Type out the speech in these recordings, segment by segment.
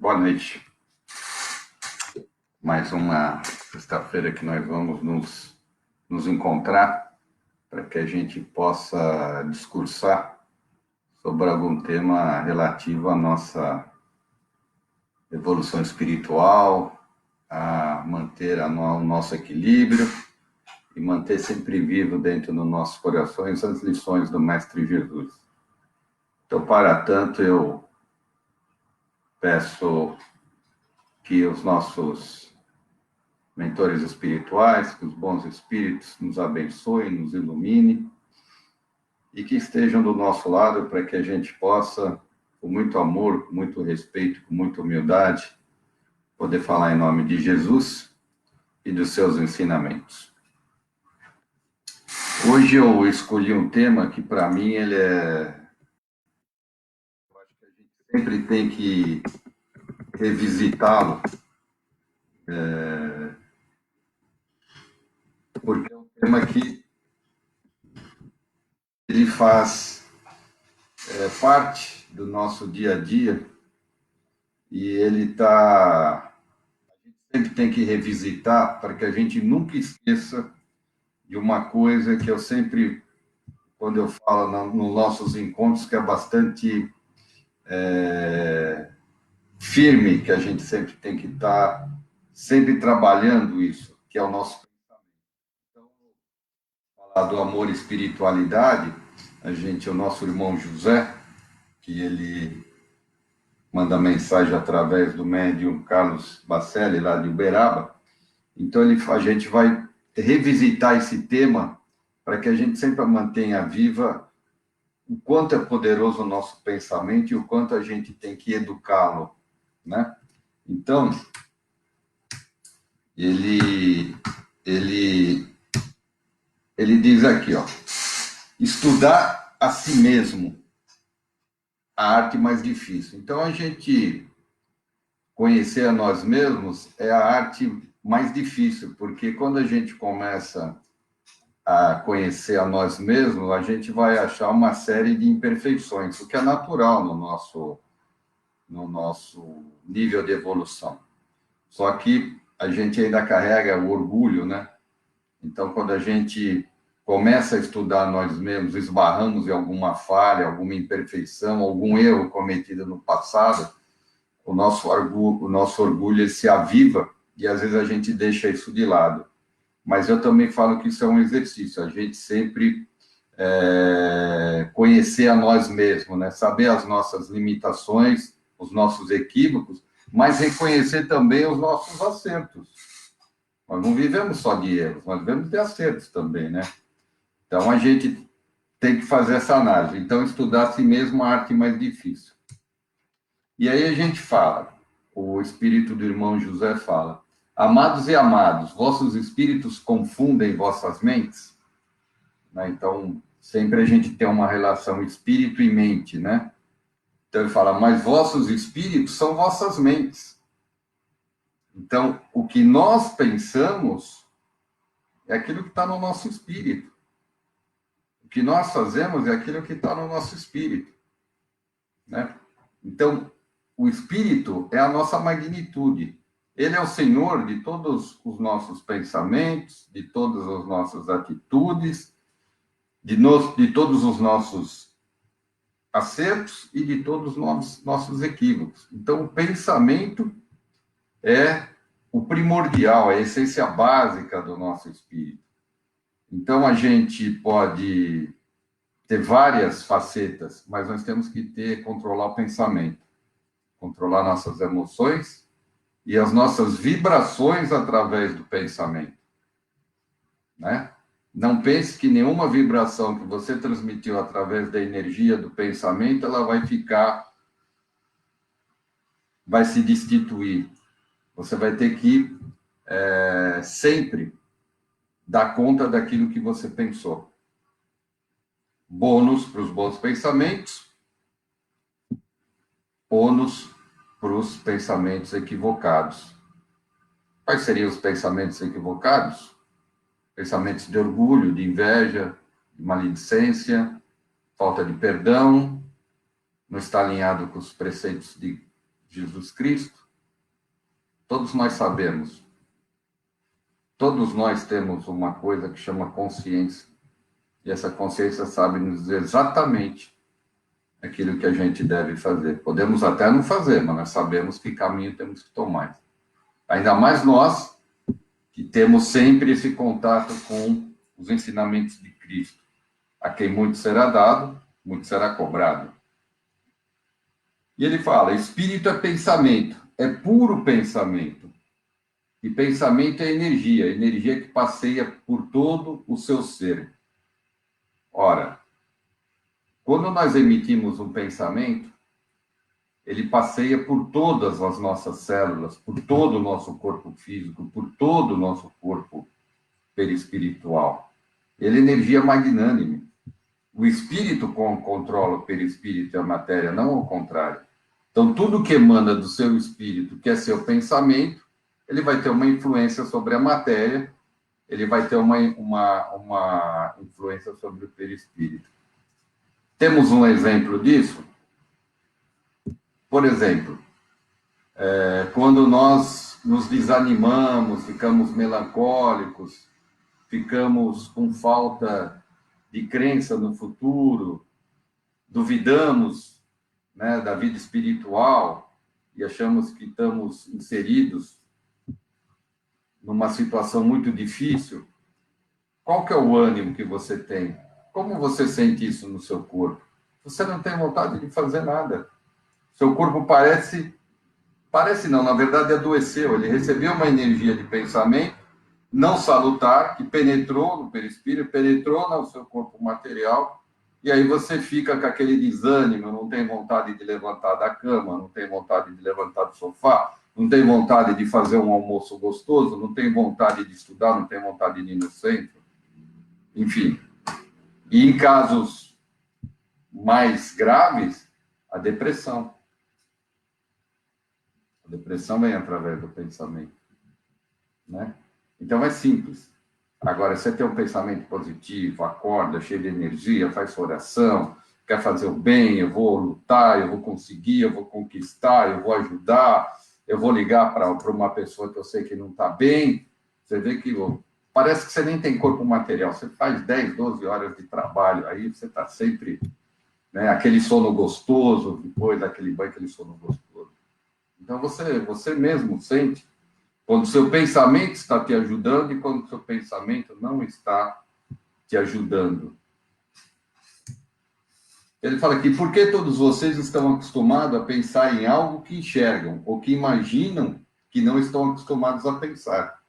Boa noite. Mais uma sexta-feira que nós vamos nos encontrar para que a gente possa discursar sobre algum tema relativo à nossa evolução espiritual, a manter o nosso equilíbrio e manter sempre vivo dentro dos nossos corações as lições do Mestre Jesus. Então, para tanto, eu peço que os nossos mentores espirituais, que os bons espíritos nos abençoem, nos iluminem e que estejam do nosso lado para que a gente possa, com muito amor, com muito respeito, com muita humildade, poder falar em nome de Jesus e dos seus ensinamentos. Hoje eu escolhi um tema que, para mim, ele é... Eu acho que a gente sempre tem que revisitá-lo, porque é um tema que ele faz parte do nosso dia a dia e ele sempre tem que revisitar para que a gente nunca esqueça de uma coisa que eu sempre, quando eu falo nos nossos encontros, que é bastante firme, que a gente sempre tem que estar sempre trabalhando isso, que é o nosso pensamento. Então, falar do amor e espiritualidade, o nosso irmão José, que ele manda mensagem através do médium Carlos Bacelli, lá de Uberaba. Então, a gente vai revisitar esse tema para que a gente sempre mantenha viva o quanto é poderoso o nosso pensamento e o quanto a gente tem que educá-lo, né? Então, ele diz aqui, ó, estudar a si mesmo, a arte mais difícil. Então, a gente conhecer a nós mesmos é a arte mais difícil, porque quando a gente começa a conhecer a nós mesmos, a gente vai achar uma série de imperfeições, o que é natural no nosso nível de evolução. Só que a gente ainda carrega o orgulho, né? Então, quando a gente começa a estudar nós mesmos, esbarramos em alguma falha, alguma imperfeição, algum erro cometido no passado, o nosso orgulho ele se aviva e às vezes a gente deixa isso de lado. Mas eu também falo que isso é um exercício, a gente sempre conhecer a nós mesmos, né? Saber as nossas limitações, os nossos equívocos, mas reconhecer também os nossos acertos. Nós não vivemos só de erros, nós vivemos de acertos também, né? Então, a gente tem que fazer essa análise. Então, estudar a si mesmo é a arte mais difícil. E aí a gente fala, o espírito do irmão José fala, amados e amados, vossos espíritos confundem vossas mentes? Né? Então, sempre a gente tem uma relação espírito e mente, né? Então, ele fala, mas vossos espíritos são vossas mentes. Então, o que nós pensamos é aquilo que está no nosso espírito. O que nós fazemos é aquilo que está no nosso espírito, né? Então, o espírito é a nossa magnitude. Ele é o senhor de todos os nossos pensamentos, de todas as nossas atitudes, de todos os nossos acertos e de todos os nossos equívocos. Então, o pensamento é o primordial, é a essência básica do nosso espírito. Então, a gente pode ter várias facetas, mas nós temos que controlar o pensamento, controlar nossas emoções e as nossas vibrações através do pensamento, né? Não pense que nenhuma vibração que você transmitiu através da energia do pensamento, ela vai se destituir. Você vai ter que sempre dar conta daquilo que você pensou. Bônus para os bons pensamentos, ônus para os pensamentos equivocados. Quais seriam os pensamentos equivocados? Pensamentos de orgulho, de inveja, de maledicência, falta de perdão, não está alinhado com os preceitos Jesus Cristo, todos nós sabemos. Todos nós temos uma coisa que chama consciência. E essa consciência sabe nos dizer exatamente aquilo que a gente deve fazer. Podemos até não fazer, mas nós sabemos que caminho temos que tomar. Ainda mais nós, que temos sempre esse contato com os ensinamentos de Cristo. A quem muito será dado, muito será cobrado. E ele fala, espírito é pensamento, é puro pensamento. E pensamento é energia que passeia por todo o seu ser. Ora, quando nós emitimos um pensamento, ele passeia por todas as nossas células, por todo o nosso corpo físico, por todo o nosso corpo perispiritual. Ele é energia magnânime. O espírito controla o perispírito e a matéria, não ao contrário. Então, tudo que emana do seu espírito, que é seu pensamento, ele vai ter uma influência sobre a matéria, ele vai ter uma influência sobre o perispírito. Temos um exemplo disso? Por exemplo, quando nós nos desanimamos, ficamos melancólicos, ficamos com falta de crença no futuro, duvidamos, né, da vida espiritual e achamos que estamos inseridos numa situação muito difícil, qual que é o ânimo que você tem? Como você sente isso no seu corpo? Você não tem vontade de fazer nada. Seu corpo parece não, na verdade adoeceu. Ele recebeu uma energia de pensamento não salutar, que penetrou no perispírito, penetrou no seu corpo material, e aí você fica com aquele desânimo, não tem vontade de levantar da cama, não tem vontade de levantar do sofá, não tem vontade de fazer um almoço gostoso, não tem vontade de estudar, não tem vontade de ir no centro. Enfim. E em casos mais graves, a depressão. A depressão vem através do pensamento, né? Então é simples. Agora, você tem um pensamento positivo, acorda, cheio de energia, faz sua oração, quer fazer o bem, eu vou lutar, eu vou conseguir, eu vou conquistar, eu vou ajudar, eu vou ligar para uma pessoa que eu sei que não está bem. Você vê que parece que você nem tem corpo material. Você faz 10, 12 horas de trabalho, aí você está sempre, né, aquele sono gostoso, depois daquele banho, aquele sono gostoso. Então, você mesmo sente quando o seu pensamento está te ajudando e quando o seu pensamento não está te ajudando. Ele fala aqui, por que todos vocês estão acostumados a pensar em algo que enxergam ou que imaginam que não estão acostumados a pensar?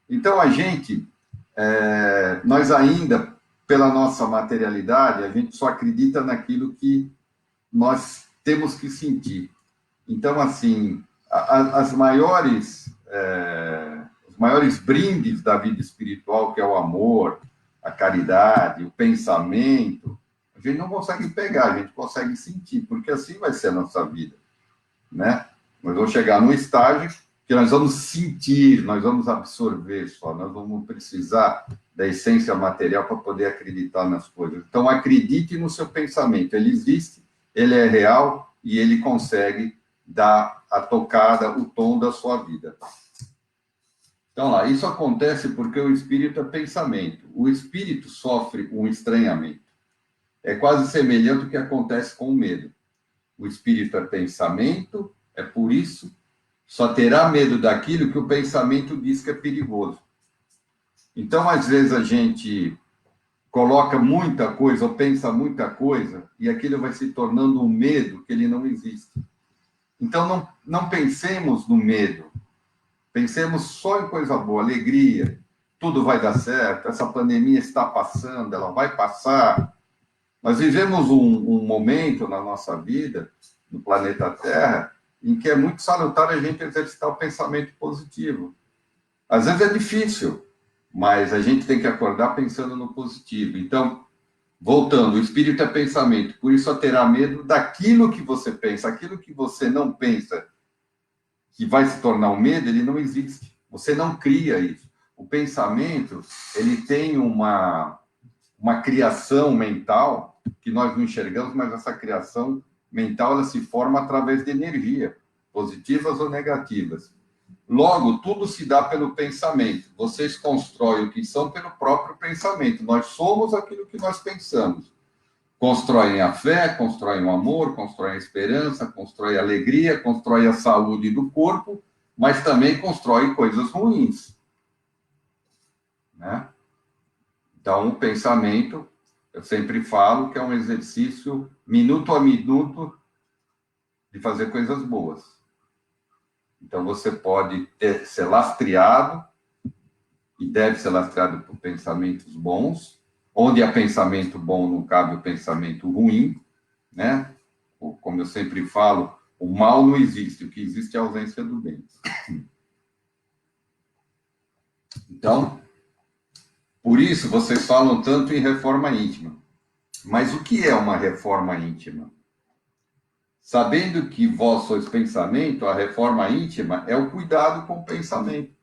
Então, a gente, nós ainda, pela nossa materialidade, a gente só acredita naquilo que nós temos que sentir. Então, assim, os maiores brindes da vida espiritual, que é o amor, a caridade, o pensamento, a gente não consegue pegar, a gente consegue sentir, porque assim vai ser a nossa vida, né? Nós vamos chegar num estágio que nós vamos sentir, nós vamos absorver só, nós vamos precisar da essência material para poder acreditar nas coisas. Então, acredite no seu pensamento, ele existe, ele é real e ele consegue dar a tocada, o tom da sua vida. Então, lá, isso acontece porque o espírito é pensamento. O espírito sofre um estranhamento. É quase semelhante ao que acontece com o medo. O espírito é pensamento, é por isso, só terá medo daquilo que o pensamento diz que é perigoso. Então, às vezes, a gente coloca muita coisa, ou pensa muita coisa, e aquilo vai se tornando um medo que ele não existe. Então, não pensemos no medo. Pensemos só em coisa boa, alegria, tudo vai dar certo, essa pandemia está passando, ela vai passar. Nós vivemos um momento na nossa vida, no planeta Terra, em que é muito salutar a gente exercitar o pensamento positivo. Às vezes é difícil, mas a gente tem que acordar pensando no positivo. Então, voltando, o espírito é pensamento, por isso só terá medo daquilo que você pensa. Aquilo que você não pensa que vai se tornar um medo, ele não existe. Você não cria isso. O pensamento, ele tem uma criação mental que nós não enxergamos, mas essa criação mental ela se forma através de energia. positivas ou negativas. Logo, tudo se dá pelo pensamento. Vocês constroem o que são pelo próprio pensamento. Nós somos aquilo que nós pensamos. Constroem a fé, constroem o amor, constroem a esperança, constroem a alegria, constroem a saúde do corpo, mas também constroem coisas ruins, né? Então, o pensamento, eu sempre falo que é um exercício minuto a minuto de fazer coisas boas. Então, você pode ser lastreado, e deve ser lastreado por pensamentos bons. Onde há pensamento bom, não cabe o pensamento ruim, né? Como eu sempre falo, o mal não existe, o que existe é a ausência do bem. Então, por isso vocês falam tanto em reforma íntima. Mas o que é uma reforma íntima? Sabendo que vós sois pensamento, a reforma íntima é o cuidado com o pensamento.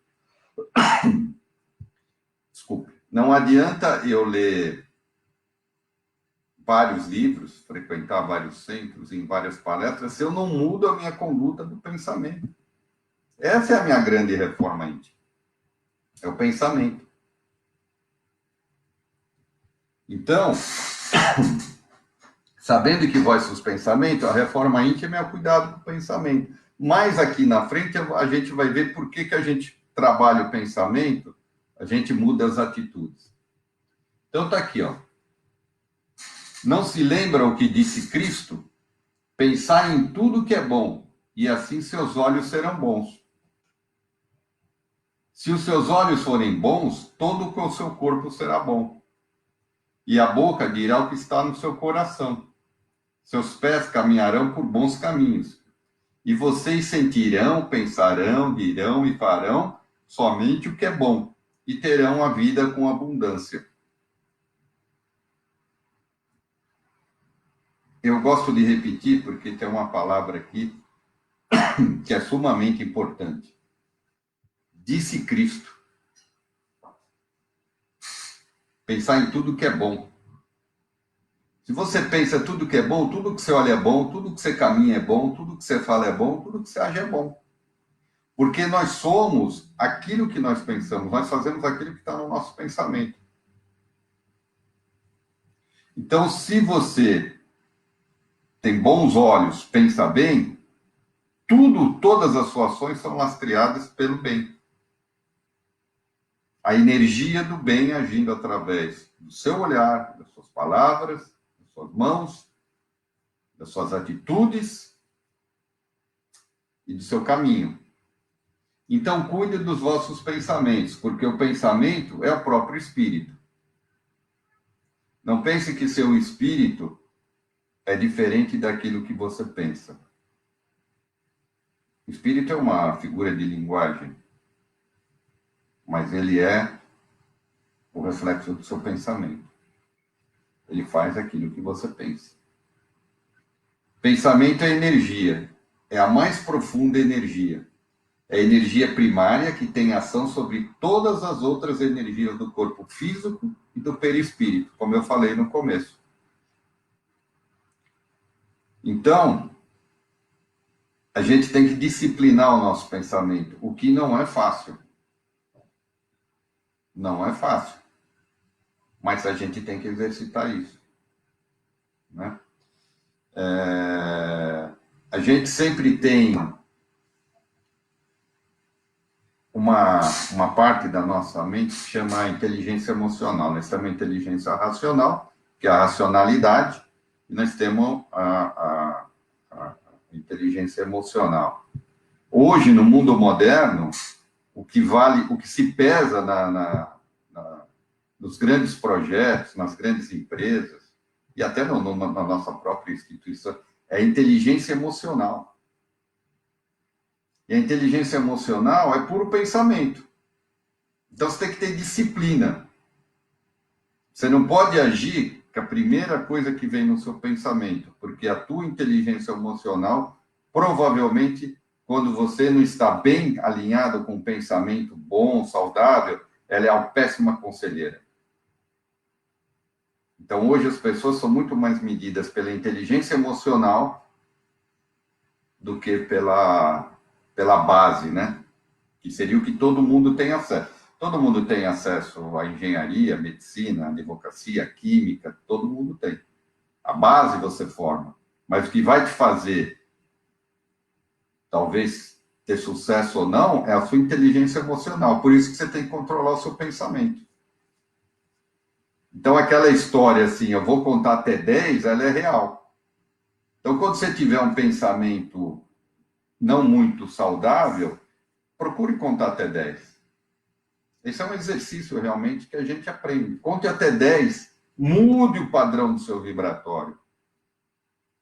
Desculpe. Não adianta eu ler vários livros, frequentar vários centros, em várias palestras, se eu não mudo a minha conduta do pensamento. Essa é a minha grande reforma íntima. É o pensamento. Então, sabendo que vós sois pensamento, a reforma íntima é o cuidado com o pensamento. Mas aqui na frente a gente vai ver por que a gente trabalha o pensamento, a gente muda as atitudes. Então tá aqui, ó. Não se lembra o que disse Cristo? Pensar em tudo que é bom, e assim seus olhos serão bons. Se os seus olhos forem bons, todo o seu corpo será bom. E a boca dirá o que está no seu coração. Seus pés caminharão por bons caminhos. E vocês sentirão, pensarão, dirão e farão somente o que é bom. E terão a vida com abundância. Eu gosto de repetir porque tem uma palavra aqui que é sumamente importante. Disse Cristo. Pensar em tudo que é bom. Se você pensa tudo que é bom, tudo que você olha é bom, tudo que você caminha é bom, tudo que você fala é bom, tudo que você age é bom. Porque nós somos aquilo que nós pensamos, nós fazemos aquilo que está no nosso pensamento. Então, se você tem bons olhos, pensa bem, todas as suas ações são lastreadas pelo bem. A energia do bem agindo através do seu olhar, das suas palavras, das suas mãos, das suas atitudes e do seu caminho. Então, cuide dos vossos pensamentos, porque o pensamento é o próprio espírito. Não pense que seu espírito é diferente daquilo que você pensa. O espírito é uma figura de linguagem, mas ele é o reflexo do seu pensamento. Ele faz aquilo que você pensa. Pensamento é energia, é a mais profunda energia. É a energia primária que tem ação sobre todas as outras energias do corpo físico e do perispírito, como eu falei no começo. Então, a gente tem que disciplinar o nosso pensamento, o que não é fácil. Não é fácil. Mas a gente tem que exercitar isso, né? A gente sempre tem uma parte da nossa mente que chama inteligência emocional. Nós temos a inteligência racional, que é a racionalidade, e nós temos a inteligência emocional. Hoje, no mundo moderno, o que vale, o que se pesa nos grandes projetos, nas grandes empresas, e até na nossa própria instituição, é a inteligência emocional. E a inteligência emocional é puro pensamento. Então, você tem que ter disciplina. Você não pode agir com a primeira coisa que vem no seu pensamento, porque a tua inteligência emocional, provavelmente, quando você não está bem alinhado com um pensamento bom, saudável, ela é uma péssima conselheira. Então, hoje as pessoas são muito mais medidas pela inteligência emocional do que pela base, né? Que seria o que todo mundo tem acesso. Todo mundo tem acesso à engenharia, à medicina, à advocacia, à química, todo mundo tem. A base você forma, mas o que vai te fazer, talvez, ter sucesso ou não, é a sua inteligência emocional. Por isso que você tem que controlar o seu pensamento. Então, aquela história assim, eu vou contar até 10, ela é real. Então, quando você tiver um pensamento não muito saudável, procure contar até 10. Esse é um exercício realmente que a gente aprende. Conte até 10, mude o padrão do seu vibratório.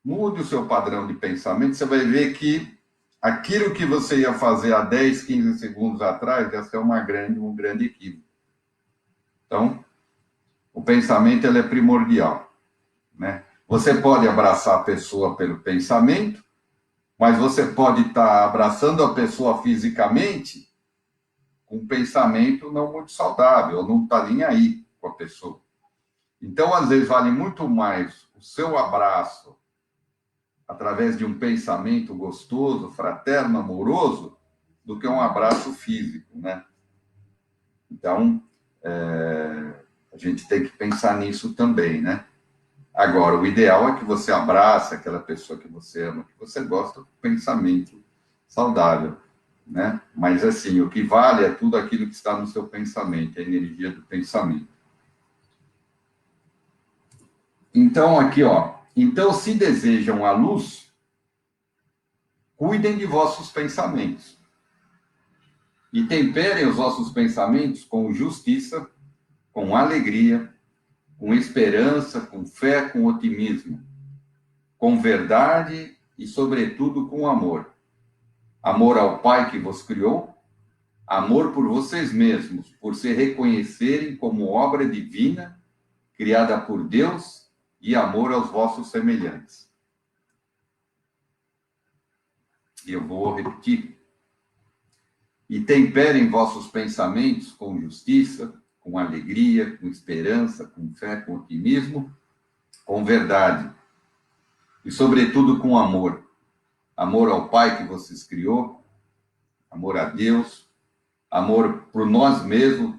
Mude o seu padrão de pensamento, você vai ver que aquilo que você ia fazer há 10, 15 segundos atrás ia ser um grande equívoco. Então, o pensamento ele é primordial, né? Você pode abraçar a pessoa pelo pensamento, mas você pode estar abraçando a pessoa fisicamente com um pensamento não muito saudável, não está nem aí com a pessoa. Então, às vezes, vale muito mais o seu abraço através de um pensamento gostoso, fraterno, amoroso, do que um abraço físico, né? Então, a gente tem que pensar nisso também, né? Agora, o ideal é que você abrace aquela pessoa que você ama, que você gosta, com pensamento saudável, né? Mas, assim, o que vale é tudo aquilo que está no seu pensamento, a energia do pensamento. Então, aqui, ó. Então, se desejam a luz, cuidem de vossos pensamentos. E temperem os vossos pensamentos com justiça, com alegria, com esperança, com fé, com otimismo, com verdade e, sobretudo, com amor. Amor ao Pai que vos criou, amor por vocês mesmos, por se reconhecerem como obra divina, criada por Deus, e amor aos vossos semelhantes. E eu vou repetir. E temperem vossos pensamentos com justiça, com alegria, com esperança, com fé, com otimismo, com verdade. E, sobretudo, com amor. Amor ao Pai que vocês criou, amor a Deus, amor por nós mesmos,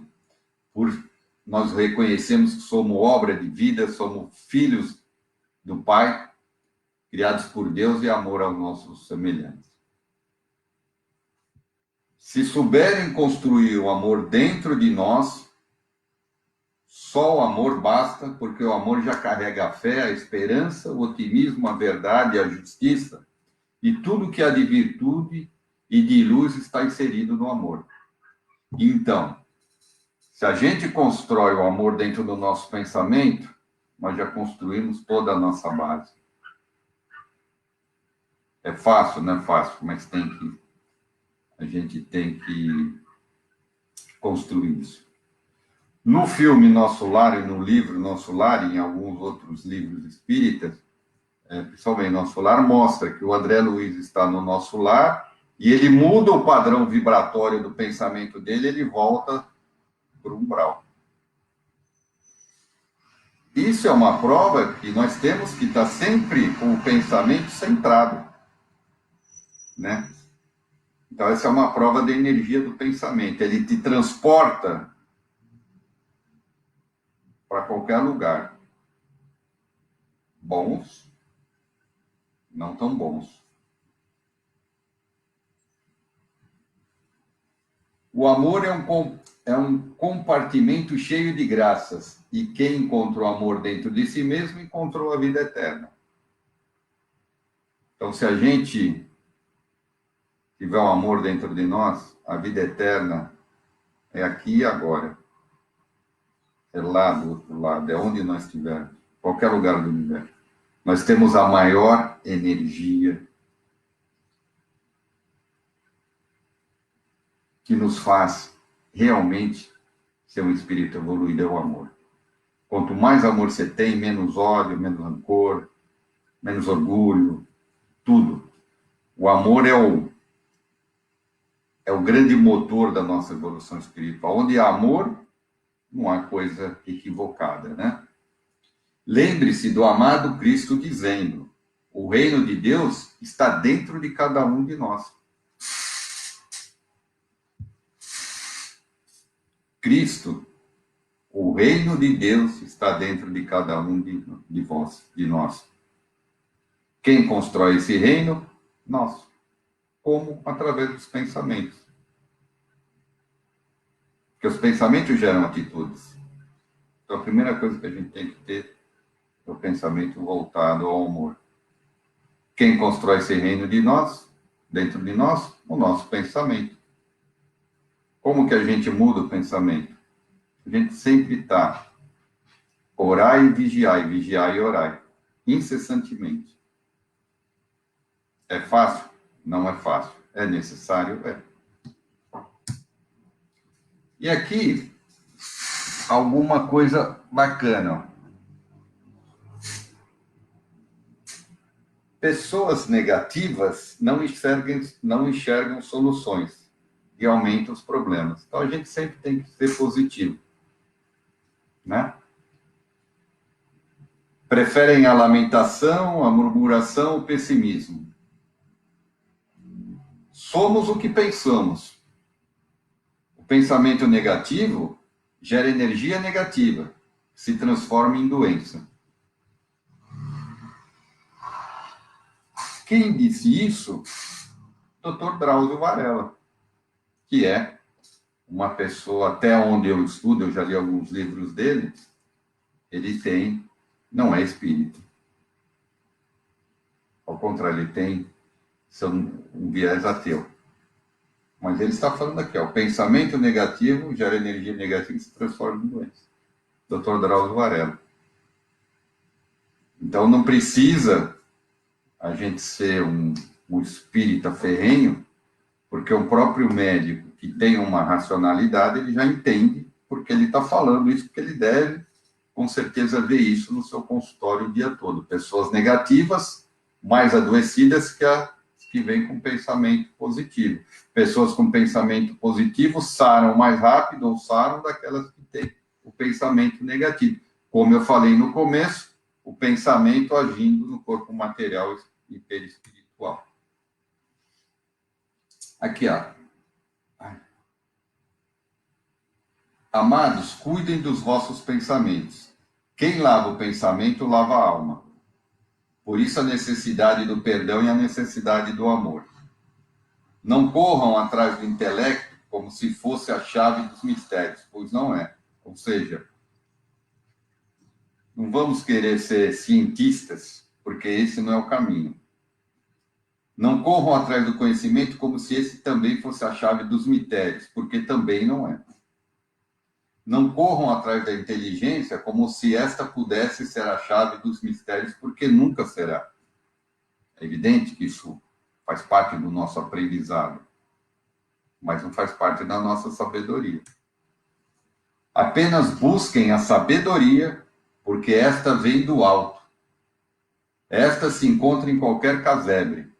por nós reconhecemos que somos obra de vida, somos filhos do Pai, criados por Deus, e amor aos nossos semelhantes. Se souberem construir o amor dentro de nós, só o amor basta, porque o amor já carrega a fé, a esperança, o otimismo, a verdade, a justiça, e tudo que há de virtude e de luz está inserido no amor. Então, se a gente constrói o amor dentro do nosso pensamento, nós já construímos toda a nossa base. É fácil, não é fácil, mas a gente tem que construir isso. No filme Nosso Lar e no livro Nosso Lar, e em alguns outros livros espíritas, principalmente Nosso Lar, mostra que o André Luiz está no nosso lar e ele muda o padrão vibratório do pensamento dele, ele volta para o umbral. Isso é uma prova que nós temos que estar sempre com o pensamento centrado, né? Então, essa é uma prova da energia do pensamento. Ele te transporta para qualquer lugar. Bons, não tão bons. O amor é um compartimento cheio de graças. E quem encontrou amor dentro de si mesmo, encontrou a vida eterna. Então, se a gente tiver o amor dentro de nós, a vida eterna é aqui e agora. É lá do outro lado, é onde nós estivermos, qualquer lugar do universo. Nós temos a maior energia que nos faz realmente ser um espírito evoluído, é o amor. Quanto mais amor você tem, menos ódio, menos rancor, menos orgulho, tudo. O amor é o grande motor da nossa evolução espiritual. Onde há amor, não há coisa equivocada, né? Lembre-se do amado Cristo dizendo: O reino de Deus está dentro de cada um de nós. Cristo, o reino de Deus está dentro de cada um de nós. Quem constrói esse reino? Nós. Como? Através dos pensamentos. Porque os pensamentos geram atitudes. Então, a primeira coisa que a gente tem que ter é o pensamento voltado ao amor. Quem constrói esse reino de nós, dentro de nós? O nosso pensamento. Como que a gente muda o pensamento? A gente sempre está orar e vigiar e orar, incessantemente. É fácil? Não é fácil. É necessário? É. E aqui, alguma coisa bacana. Pessoas negativas não enxergam soluções e aumentam os problemas. Então, a gente sempre tem que ser positivo, né? Preferem a lamentação, a murmuração, o pessimismo. Somos o que pensamos. O pensamento negativo gera energia negativa, que se transforma em doença. Quem disse isso? Dr. Drauzio Varela, que é uma pessoa, até onde eu estudo, eu já li alguns livros dele, não é espírita. Ao contrário, ele tem um viés ateu. Mas ele está falando aqui, o pensamento negativo gera energia negativa e se transforma em doença. Dr. Drauzio Varela. Então, não precisa a gente ser um espírita ferrenho, porque o próprio médico, que tem uma racionalidade, ele já entende porque ele está falando isso, porque ele deve, com certeza, ver isso no seu consultório o dia todo. Pessoas negativas, mais adoecidas que vêm com pensamento positivo. Pessoas com pensamento positivo saram mais rápido ou saram daquelas que têm o pensamento negativo. Como eu falei no começo, o pensamento agindo no corpo material e perispiritual. Aqui, ó. Amados, cuidem dos vossos pensamentos. Quem lava o pensamento, lava a alma. Por isso a necessidade do perdão e a necessidade do amor. Não corram atrás do intelecto como se fosse a chave dos mistérios, pois não é. Ou seja, não vamos querer ser cientistas, porque esse não é o caminho. Não corram atrás do conhecimento como se esse também fosse a chave dos mistérios, porque também não é. Não corram atrás da inteligência como se esta pudesse ser a chave dos mistérios, porque nunca será. É evidente que isso faz parte do nosso aprendizado, mas não faz parte da nossa sabedoria. Apenas busquem a sabedoria, porque esta vem do alto. Esta se encontra em qualquer casebre.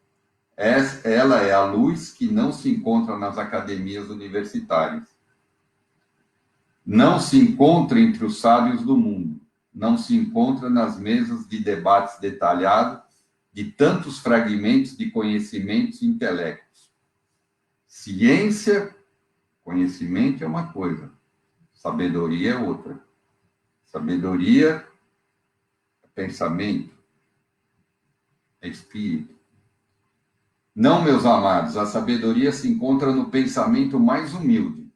Ela é a luz que não se encontra nas academias universitárias. Não se encontra entre os sábios do mundo. Não se encontra nas mesas de debates detalhados de tantos fragmentos de conhecimentos e intelectos. Ciência, conhecimento é uma coisa. Sabedoria é outra. Sabedoria é pensamento, é espírito. Não, meus amados, a sabedoria se encontra no pensamento mais humilde,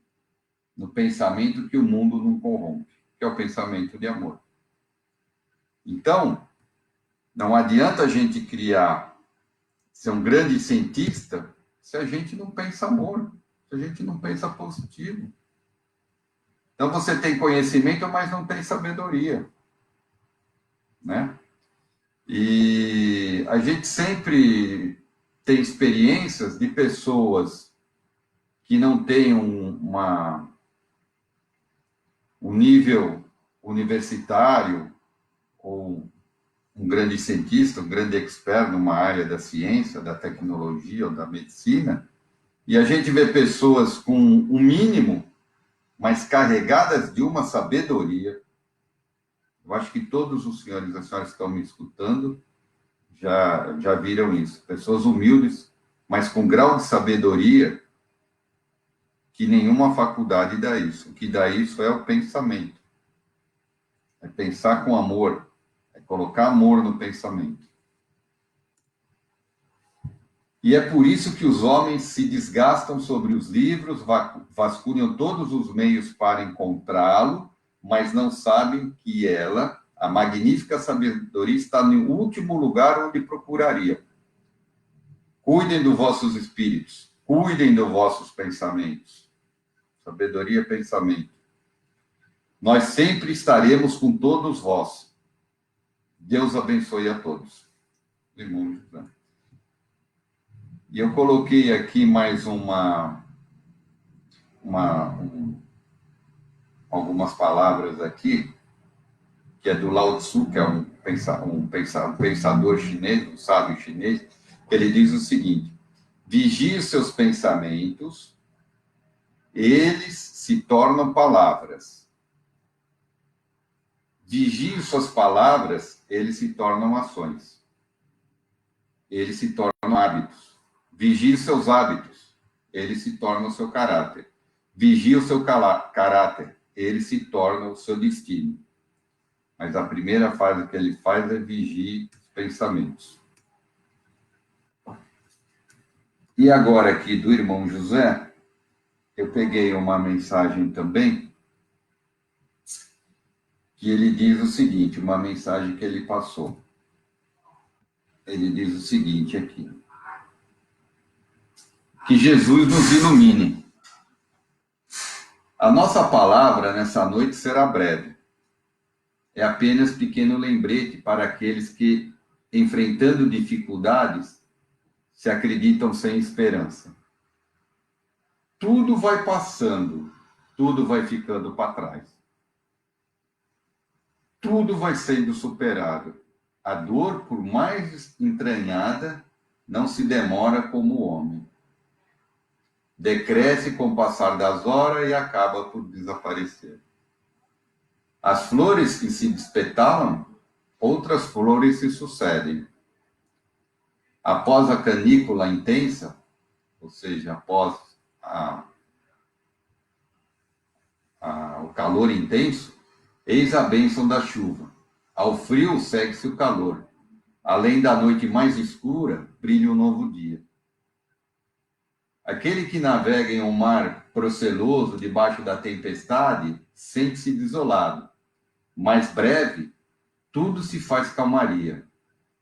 no pensamento que o mundo não corrompe, que é o pensamento de amor. Então, não adianta a gente ser um grande cientista, se a gente não pensa amor, se a gente não pensa positivo. Então, você tem conhecimento, mas não tem sabedoria, né? E a gente sempre tem experiências de pessoas que não têm um nível universitário ou um grande cientista, um grande expert numa área da ciência, da tecnologia ou da medicina, e a gente vê pessoas com um mínimo, mas carregadas de uma sabedoria. Eu acho que todos os senhores e as senhoras que estão me escutando já viram isso. Pessoas humildes, mas com grau de sabedoria que nenhuma faculdade dá isso. O que dá isso é o pensamento. É pensar com amor. É colocar amor no pensamento. E é por isso que os homens se desgastam sobre os livros, vasculham todos os meios para encontrá-lo, mas não sabem que ela, a magnífica sabedoria, está no último lugar onde procurariam. Cuidem dos vossos espíritos, cuidem dos vossos pensamentos. Sabedoria, pensamento. Nós sempre estaremos com todos vós. Deus abençoe a todos. Irmão José. E eu coloquei aqui mais algumas palavras aqui, que é do Lao Tzu, que é um pensador chinês, um sábio chinês, que ele diz o seguinte: vigie os seus pensamentos, eles se tornam palavras. Vigie suas palavras, eles se tornam ações. Eles se tornam hábitos. Vigie seus hábitos, ele se torna o seu caráter. Vigie o seu caráter, ele se torna o seu destino. Mas a primeira fase que ele faz é vigiar os pensamentos. E agora aqui do irmão José, eu peguei uma mensagem também, que ele diz o seguinte, uma mensagem que ele passou. Ele diz o seguinte aqui: que Jesus nos ilumine. A nossa palavra nessa noite será breve. É apenas pequeno lembrete para aqueles que, enfrentando dificuldades, se acreditam sem esperança. Tudo vai passando, tudo vai ficando para trás. Tudo vai sendo superado. A dor, por mais entranhada, não se demora como o homem. Decresce com o passar das horas e acaba por desaparecer. As flores que se despetalam, outras flores se sucedem. Após a canícula intensa, ou seja, após o calor intenso, eis a bênção da chuva. Ao frio segue-se o calor. Além da noite mais escura, brilha um novo dia. Aquele que navega em um mar proceloso debaixo da tempestade sente-se desolado. Mais breve, tudo se faz calmaria.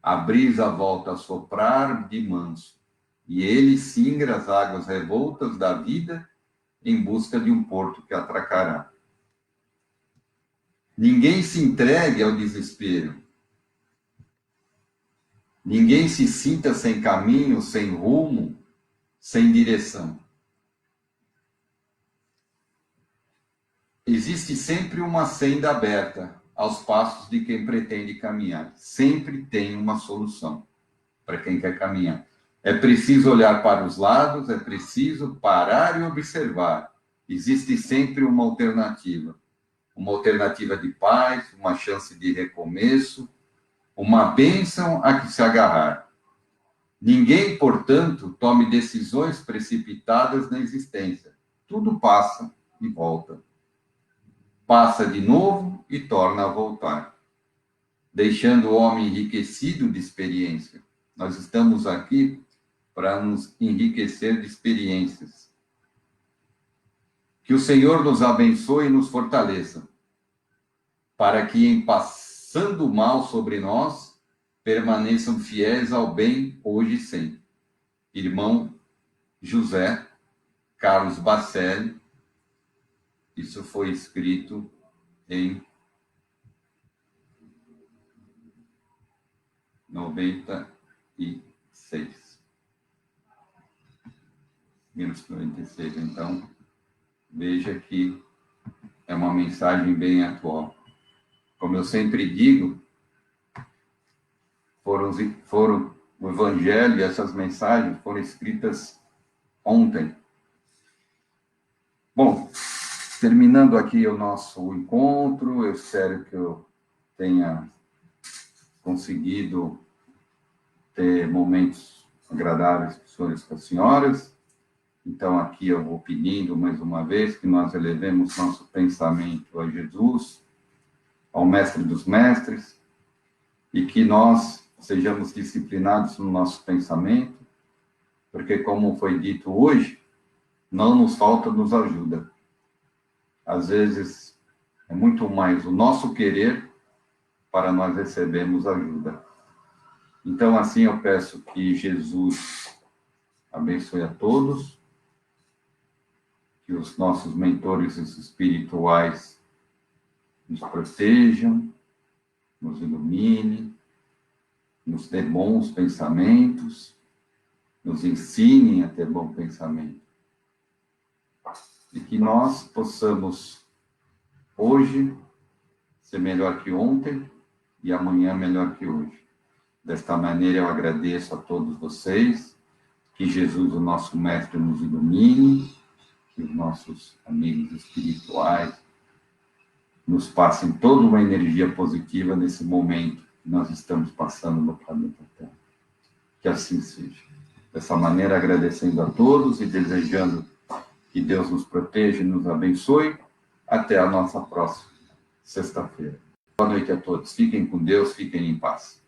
A brisa volta a soprar de manso, e ele singra as águas revoltas da vida em busca de um porto que atracará. Ninguém se entregue ao desespero. Ninguém se sinta sem caminho, sem rumo, sem direção. Existe sempre uma senda aberta aos passos de quem pretende caminhar. Sempre tem uma solução para quem quer caminhar. É preciso olhar para os lados, é preciso parar e observar. Existe sempre uma alternativa de paz, uma chance de recomeço, uma bênção a que se agarrar. Ninguém, portanto, tome decisões precipitadas na existência. Tudo passa e volta. Passa de novo e torna a voltar, deixando o homem enriquecido de experiência. Nós estamos aqui para nos enriquecer de experiências. Que o Senhor nos abençoe e nos fortaleça, para que, em passando o mal sobre nós, permaneçam fiéis ao bem hoje e sempre. Irmão José Carlos Bacelli. Isso foi escrito em 96. 1996, então, veja que é uma mensagem bem atual. Como eu sempre digo, foram o Evangelho e essas mensagens foram escritas ontem. Bom, terminando aqui o nosso encontro, eu espero que eu tenha conseguido ter momentos agradáveis com os senhores e com as senhoras. Então, aqui eu vou pedindo mais uma vez que nós elevemos nosso pensamento a Jesus, ao Mestre dos Mestres, e que nós sejamos disciplinados no nosso pensamento, porque, como foi dito hoje, não nos falta, nos ajuda. Às vezes, é muito mais o nosso querer para nós recebermos ajuda. Então, assim, eu peço que Jesus abençoe a todos, que os nossos mentores espirituais nos protejam, nos ilumine, nos dê bons pensamentos, nos ensinem a ter bom pensamento. E que nós possamos, hoje, ser melhor que ontem e amanhã melhor que hoje. Desta maneira, eu agradeço a todos vocês, que Jesus, o nosso Mestre, nos ilumine, que os nossos amigos espirituais nos passem toda uma energia positiva nesse momento que nós estamos passando no planeta Terra. Que assim seja. Dessa maneira, agradecendo a todos e desejando que Deus nos proteja e nos abençoe. Até a nossa próxima sexta-feira. Boa noite a todos. Fiquem com Deus, fiquem em paz.